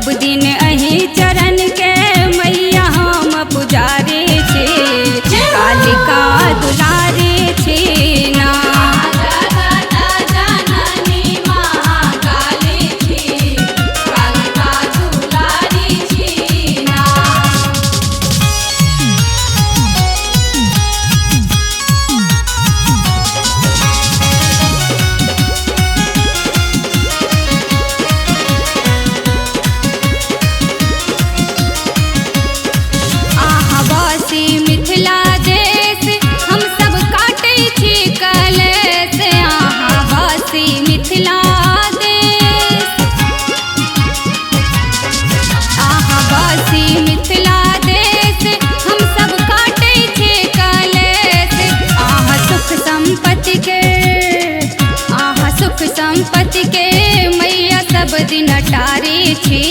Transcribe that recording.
सब दिन अही चरण के मैया हम पुजारी छी कालिका दुलारी छी ना। मिथिला देश हम सब काटे छी कलेश आहा वासी मिथिला देश आहा वासी मिथिला देश हम सब काटे छी कलेश आहा सुख संपत्ति के मैया सब दिन टारी छी